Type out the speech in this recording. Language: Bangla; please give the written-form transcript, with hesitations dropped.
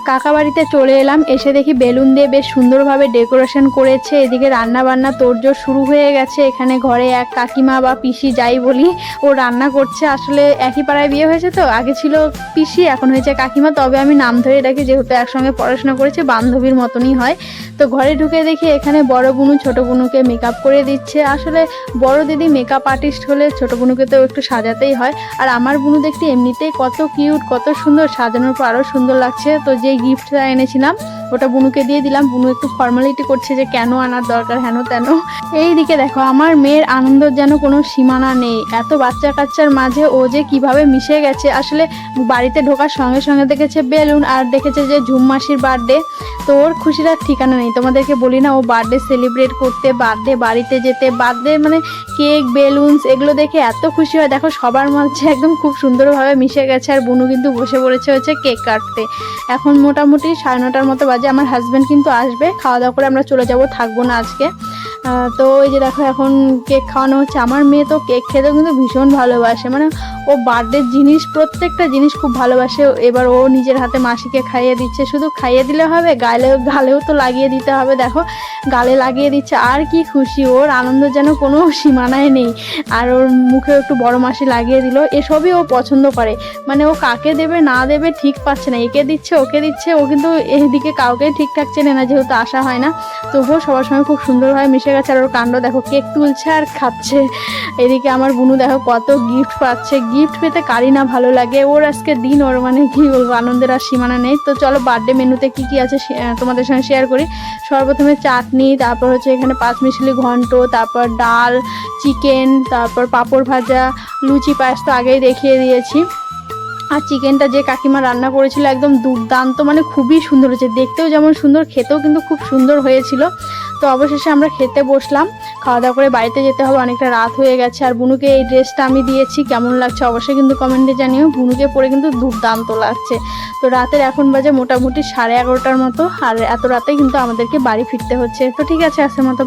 কাকা বাড়িতে চলে এলাম, এসে দেখি বেলুন দিয়ে বেশ সুন্দরভাবে ডেকোরেশন করেছে। এদিকে রান্না বান্না তোড়জোড় শুরু হয়ে গেছে। এখানে ঘরে এক কাকিমা বা পিসি যাই বলি, ও রান্না করছে। আসলে একই পাড়ায় বিয়ে হয়েছে তো, আগে ছিল পিসি এখন হয়েছে কাকিমা, তবে আমি নাম ধরে ডাকি যেহেতু একসঙ্গে পড়াশোনা করেছি, বান্ধবীর মতনই হয়। তো ঘরে ঢুকে দেখি এখানে বড় বুনু ছোট বুনুকে মেকআপ করে দিচ্ছে। আসলে বড় দিদি মেকআপ আর্টিস্ট হলে ছোট বুনুকে তো একটু সাজাতেই হয়। আর আমার বুনু দেখতে এমনিতেই কত কিউট, কত সুন্দর, সাজানোর পর আরও সুন্দর লাগছে। তো যে গিফটটা এনেছিলাম ওটা বুনুকে দিয়ে দিলাম। বুনু একটু ফর্মালিটি করছে যে কেন আনার দরকার, হেন তেন। এইদিকে দেখো আমার মেয়ের আনন্দের যেন কোনো সীমানা নেই। এত বাচ্চা কাচ্চার মাঝে ও যে কিভাবে মিশে গেছে। আসলে বাড়িতে ঢোকার সঙ্গে সঙ্গে দেখেছে বেলুন আর দেখেছে যে ঝুম মাসির বার্থডে। তো ওর খুশির আর ঠিকানা নেই। তোমাদেরকে বলি না, ও বার্থডে সেলিব্রেট করতে, বার্থডে বাড়িতে যেতে, বার্থডে মানে কেক বেলুনস এগুলো দেখে এত খুশি হয়। দেখো সবার মাঝে একদম খুব সুন্দরভাবে মিশে গেছে। আর বুনু কিন্তু বসে পড়েছে হচ্ছে কেক কাটতে। এখন মোটামুটি 9:30 মতো বাজে। আমার হাজব্যান্ড কিন্তু আসবে, খাওয়া দাওয়া করে আমরা চলে যাব, থাকবো না আজকে। তো এই যে দেখো এখন কেক খাওয়ানো হচ্ছে। আমার মেয়ে তো কেক খেতেও কিন্তু ভীষণ ভালোবাসে, মানে ও বার্থডের জিনিস প্রত্যেকটা জিনিস খুব ভালোবাসে। এবার ও নিজের হাতে মাসিকে খাইয়ে দিচ্ছে। শুধু খাইয়ে দিলে হবে, গালেও তো লাগিয়ে দিতে হবে। দেখো গালে লাগিয়ে দিচ্ছে। আর কি খুশি, ওর আনন্দ যেন কোনো সীমানায় নেই। আর ওর মুখে একটু বড় মাসি লাগিয়ে দিল। এসবই ও পছন্দ করে, মানে ও কাকে দেবে না দেবে ঠিক পাচ্ছে না, একে দিচ্ছে ওকে দিচ্ছে। ও কিন্তু এইদিকে কাউকে ঠিকঠাক চেনে না, যেহেতু আসা হয় না। তবুও সবার সঙ্গে খুব সুন্দরভাবে মিশে গেছে। আর ওর কাণ্ড দেখো, কেক তুলছে আর খাচ্ছে। এদিকে আমার বুনু দেখো কত গিফট পাচ্ছে। গিফট পেতে কারি না ভালো লাগে। ওর আজকে দিন, ওর মানে কি বলবো, আনন্দের আর সীমানা নেই। তো চলো বার্থডে মেনুতে কি কি আছে তোমাদের সঙ্গে শেয়ার করি। সর্বপ্রথমে চাটনি, তারপর হচ্ছে এখানে পাঁচমিশালি ঘন্ট, তারপর ডাল, চিকেন, তারপর পাঁপড় ভাজা, লুচি, পায়েস তো আগেই দেখিয়ে দিয়েছি। আর চিকেনটা যে কাকিমা রান্না করেছিল একদম দুর্দান্ত, মানে খুবই সুন্দর হয়েছে। দেখতেও যেমন সুন্দর, খেতেও কিন্তু খুব সুন্দর হয়েছিল। তো অবশেষে আমরা খেতে বসলাম। খাওয়া দাওয়া করে বাড়িতে যেতে হবে, অনেকটা রাত হয়ে গেছে। আর বুনুকে এই ড্রেসটা আমি দিয়েছি, কেমন লাগছে অবশ্যই কিন্তু কমেন্টে জানিও। বুনুকে পরে কিন্তু দুর্দান্ত লাগছে। তো রাতের এখন বাজে মোটামুটি 11:30 মতো। আর এত রাতে কিন্তু আমাদেরকে বাড়ি ফিরতে হচ্ছে। তো ঠিক আছে, আজকের মতো বাই।